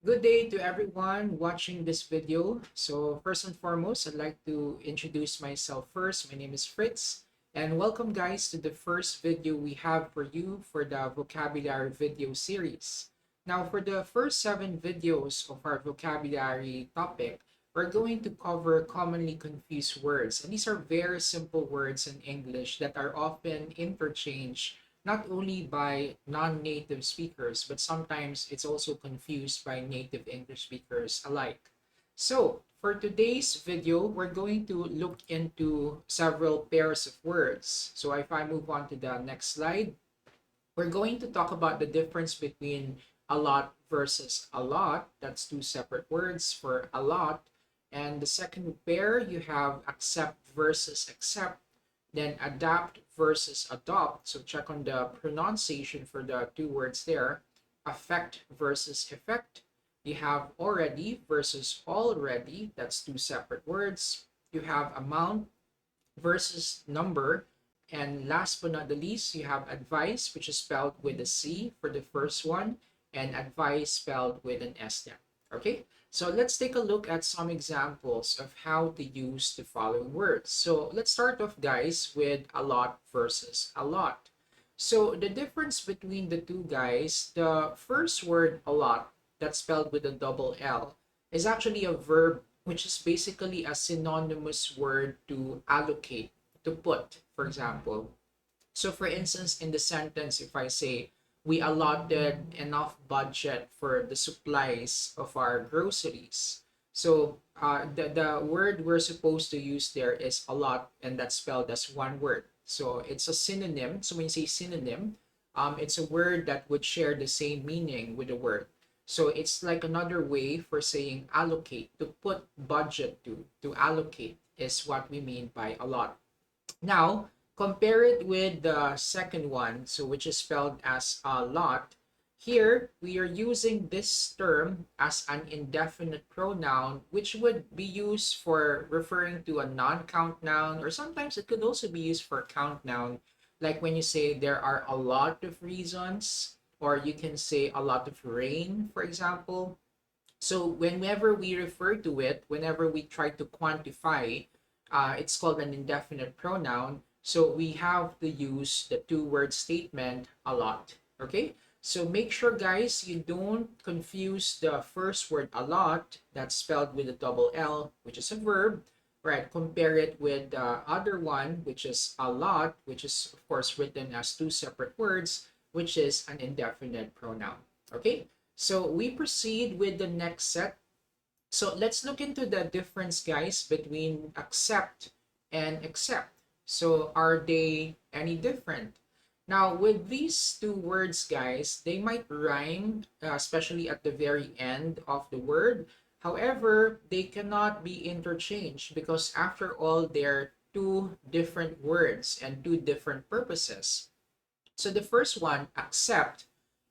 Good day to everyone watching this video. So first and foremost, I'd like to introduce myself first. My name is Fritz, and welcome guys to the first video we have for you for the vocabulary video series. Now for the first 7 videos of our vocabulary topic, we're going to cover commonly confused words. And these are very simple words in English that are often interchanged not only by non-native speakers, but sometimes it's also confused by native English speakers alike. So, for today's video, we're going to look into several pairs of words. So if I move on to the next slide, we're going to talk about the difference between a lot versus a lot. That's two separate words for a lot. And the second pair, you have accept versus accept, then adapt versus adopt. So check on the pronunciation for the two words there. Affect versus effect. You have already versus already. That's two separate words. You have amount versus number. And last but not the least, you have advice, which is spelled with a C for the first one, and advice spelled with an S there. Okay, so let's take a look at some examples of how to use the following words. So let's start off, guys, with a lot versus a lot. So the difference between the two, guys, the first word, a lot, that's spelled with a double L, is actually a verb, which is basically a synonymous word to allocate, to put, for example. So for instance, in the sentence, if I say, we allotted enough budget for the supplies of our groceries. So the word we're supposed to use there is a lot, and that's spelled as one word. So it's a synonym. So when you say synonym, it's a word that would share the same meaning with the word. So it's like another way for saying allocate, to put budget to allocate is what we mean by a lot. Now, compare it with the second one, so which is spelled as a lot. Here, we are using this term as an indefinite pronoun, which would be used for referring to a non-count noun, or sometimes it could also be used for count noun, like when you say there are a lot of reasons, or you can say a lot of rain, for example. So whenever we refer to it, whenever we try to quantify, it's called an indefinite pronoun. So we have to use the two-word statement a lot. Okay? So make sure, guys, you don't confuse the first word a lot, that's spelled with a double L, which is a verb, right? Compare it with the other one, which is a lot, which is, of course, written as two separate words, which is an indefinite pronoun. Okay? So we proceed with the next set. So let's look into the difference, guys, between accept and accept. So are they any different? Now, with these two words, guys, they might rhyme, especially at the very end of the word. However, they cannot be interchanged because, after all, they're two different words and two different purposes. So the first one, accept,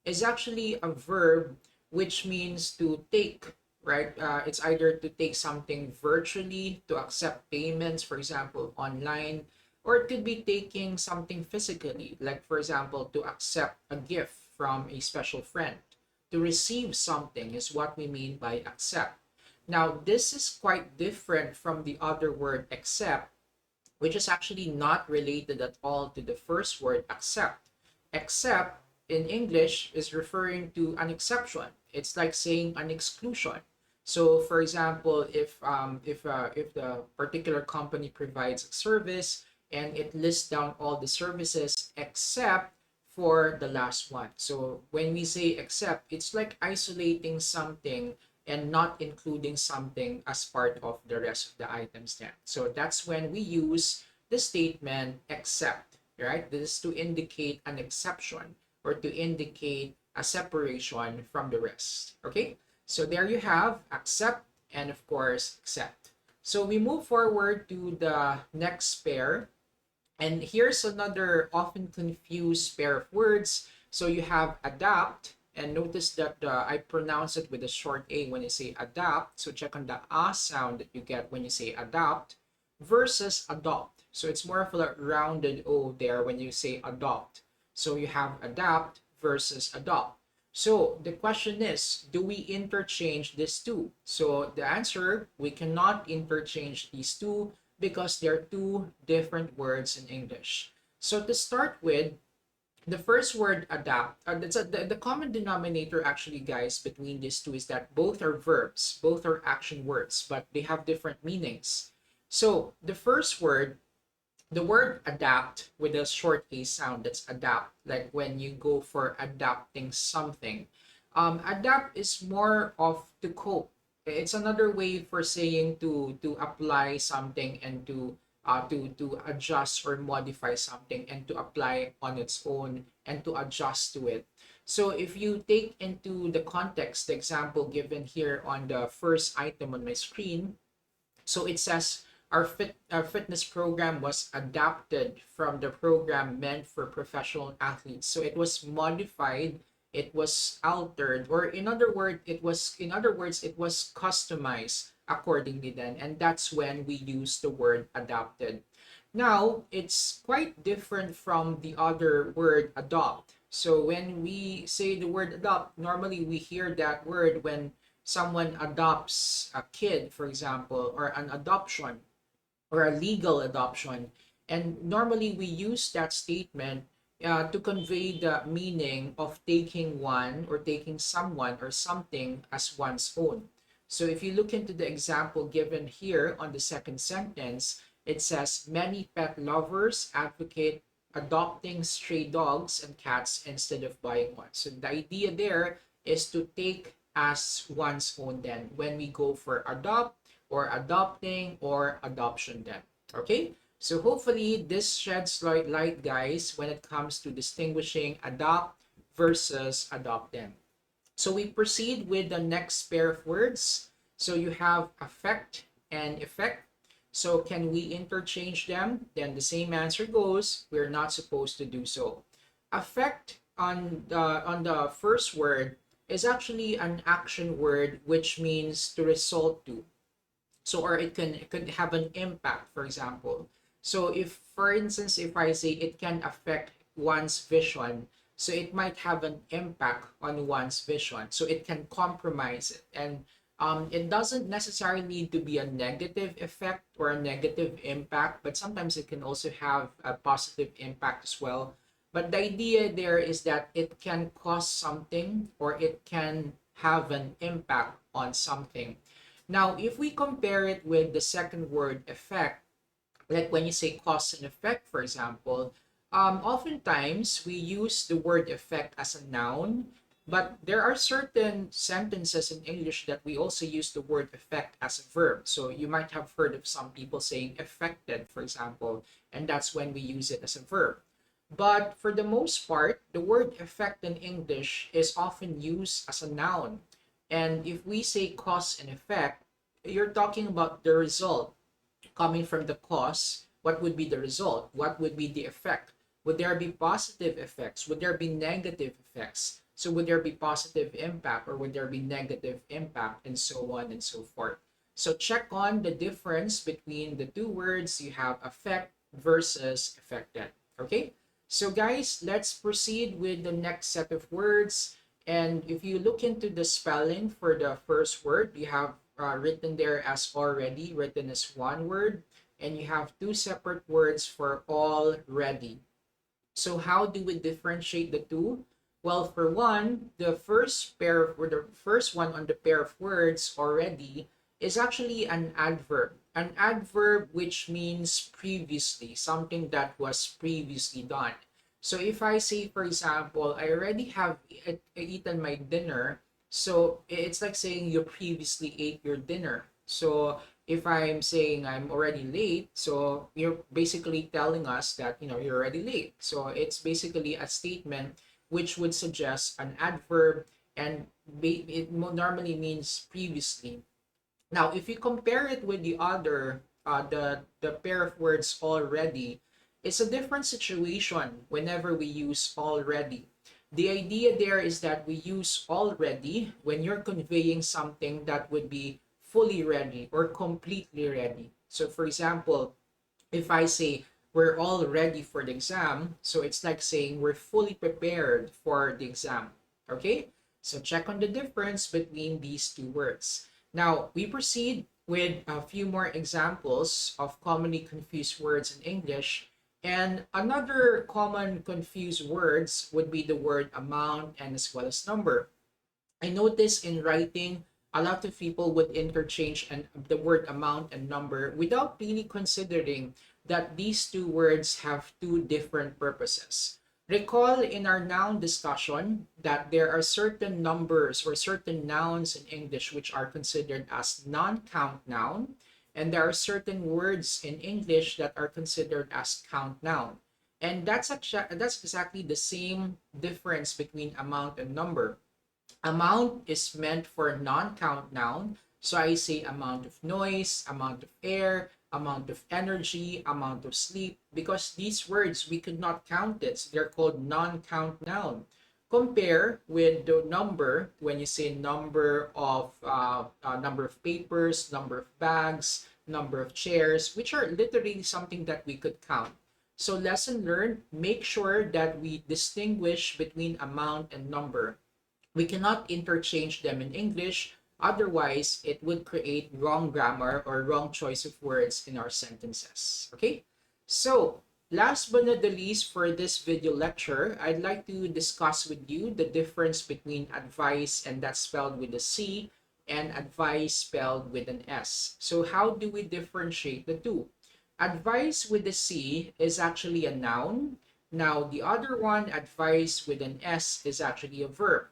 is actually a verb which means to take, right? It's either to take something virtually, to accept payments, for example, online, or it could be taking something physically, like, for example, to accept a gift from a special friend. To receive something is what we mean by accept. Now, this is quite different from the other word accept, which is actually not related at all to the first word accept. Except in English is referring to an exception. It's like saying an exclusion. So, for example, if the particular company provides a service and it lists down all the services except for the last one. So when we say except, it's like isolating something and not including something as part of the rest of the items then. So that's when we use the statement except, right? This is to indicate an exception or to indicate a separation from the rest. Okay? So there you have accept and, of course, accept. So we move forward to the next pair. And here's another often confused pair of words. So you have adapt, and notice that I pronounce it with a short A when you say adapt. So check on the A sound that you get when you say adopt versus adopt. So it's more of a rounded O there when you say adopt. So you have adapt versus adopt. So the question is, do we interchange these two? So the answer, we cannot interchange these two because they're two different words in English. So to start with, the first word adapt, the common denominator actually, guys, between these two is that both are verbs, both are action words, but they have different meanings. So the first word, the word adapt with a short a sound, that's adapt, like when you go for adapting something. Adapt is more of to cope. It's another way for saying to apply something and to adjust or modify something and to apply on its own and to adjust to it. So if you take into the context, the example given here on the first item on my screen, so it says our fitness program was adapted from the program meant for professional athletes. So it was modified, it was altered, or in other words, it was customized accordingly then. And that's when we use the word adapted. Now, it's quite different from the other word adopt. So when we say the word adopt, normally we hear that word when someone adopts a kid, for example, or an adoption or a legal adoption. And normally we use that statement to convey the meaning of taking one or taking someone or something as one's own. So if you look into the example given here on the second sentence, it says many pet lovers advocate adopting stray dogs and cats instead of buying one. So the idea there is to take as one's own then when we go for adopt or adopting or adoption then. Okay? So hopefully this sheds light, guys, when it comes to distinguishing adopt versus adopt them. So we proceed with the next pair of words. So you have affect and effect. So can we interchange them? Then the same answer goes, we're not supposed to do so. Affect on the first word is actually an action word which means to result to. So or it could have an impact, for example. So if for instance, if I say it can affect one's vision, so it might have an impact on one's vision, so it can compromise it. And it doesn't necessarily need to be a negative effect or a negative impact, but sometimes it can also have a positive impact as well. But the idea there is that it can cause something or it can have an impact on something. Now, if we compare it with the second word effect, like when you say cause and effect, for example, oftentimes we use the word effect as a noun, but there are certain sentences in English that we also use the word effect as a verb. So you might have heard of some people saying affected, for example, and that's when we use it as a verb. But for the most part, the word effect in English is often used as a noun. And if we say cause and effect, you're talking about the result coming from the cause. What would be the result? What would be the effect? Would there be positive effects? Would there be negative effects? So would there be positive impact or would there be negative impact, and so on and so forth. So check on the difference between the two words. You have affect versus affected. Okay? So guys, let's proceed with the next set of words. And if you look into the spelling for the first word, you have written there as already, written as one word, and you have two separate words for already. So how do we differentiate the two? Well, for one, the first pair or the first one on the pair of words already is actually an adverb. An adverb which means previously, something that was previously done. So if I say, for example, I already have eaten my dinner, so it's like saying you previously ate your dinner. So if I'm saying I'm already late, so you're basically telling us that you're already late. So it's basically a statement which would suggest an adverb, and it normally means previously. Now, if you compare it with the other, the pair of words already, it's a different situation whenever we use already. The idea there is that we use already when you're conveying something that would be fully ready or completely ready. So, for example, if I say we're all ready for the exam, so it's like saying we're fully prepared for the exam. Okay? So check on the difference between these two words. Now, we proceed with a few more examples of commonly confused words in English. And another common confused words would be the word amount and as well as number. I notice in writing, a lot of people would interchange the word amount and number without really considering that these two words have two different purposes. Recall in our noun discussion that there are certain numbers or certain nouns in English which are considered as non-count noun, and there are certain words in English that are considered as count noun. And that's exactly the same difference between amount and number. Amount is meant for non-count noun. So I say amount of noise, amount of air, amount of energy, amount of sleep, because these words we could not count it. So they're called non-count noun. Compare with the number when you say number of papers, number of bags, number of chairs, which are literally something that we could count. So lesson learned, make sure that we distinguish between amount and number. We cannot interchange them in English, otherwise it would create wrong grammar or wrong choice of words in our sentences. Okay? So, last but not the least for this video lecture, I'd like to discuss with you the difference between advice, and that's spelled with a C, and advice spelled with an S. So how do we differentiate the two? Advice with a C is actually a noun. Now, the other one, advice with an S, is actually a verb.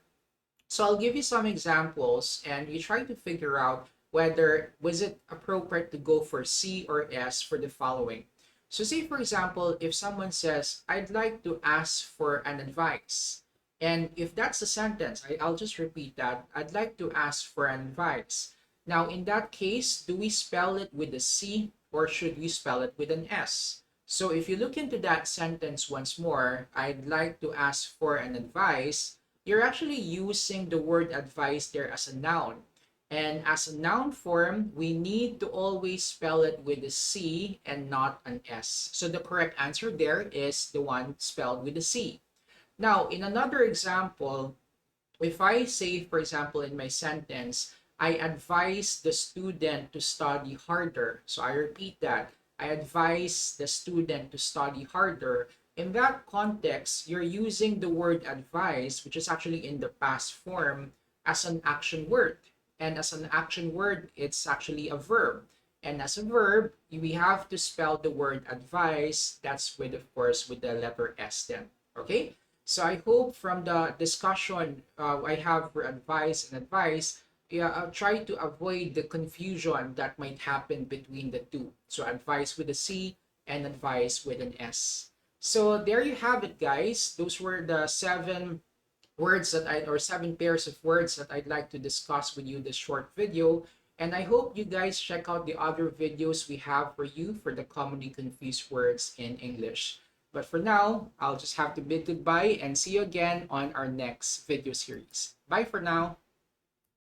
So I'll give you some examples and you try to figure out whether was it appropriate to go for C or S for the following. So say for example, if someone says, I'd like to ask for an advice. And if that's a sentence, I'll just repeat that. I'd like to ask for an advice. Now in that case, do we spell it with a C or should we spell it with an S? So if you look into that sentence once more, I'd like to ask for an advice, you're actually using the word advice there as a noun. And as a noun form, we need to always spell it with a C and not an S. So the correct answer there is the one spelled with a C. Now, in another example, if I say, for example, in my sentence, I advise the student to study harder. So I repeat that. I advise the student to study harder. In that context, you're using the word advise, which is actually in the past form, as an action word. And as an action word, it's actually a verb. And as a verb, we have to spell the word advise. That's with, of course, with the letter S then. Okay? So I hope from the discussion I have for advice and advice, yeah, I'll try to avoid the confusion that might happen between the two. So advice with a C and advice with an S. So there you have it, guys. Those were the seven words that or seven pairs of words that I'd like to discuss with you this short video. And I hope you guys check out the other videos we have for you for the commonly confused words in English. But for now, I'll just have to bid goodbye and see you again on our next video series. Bye for now.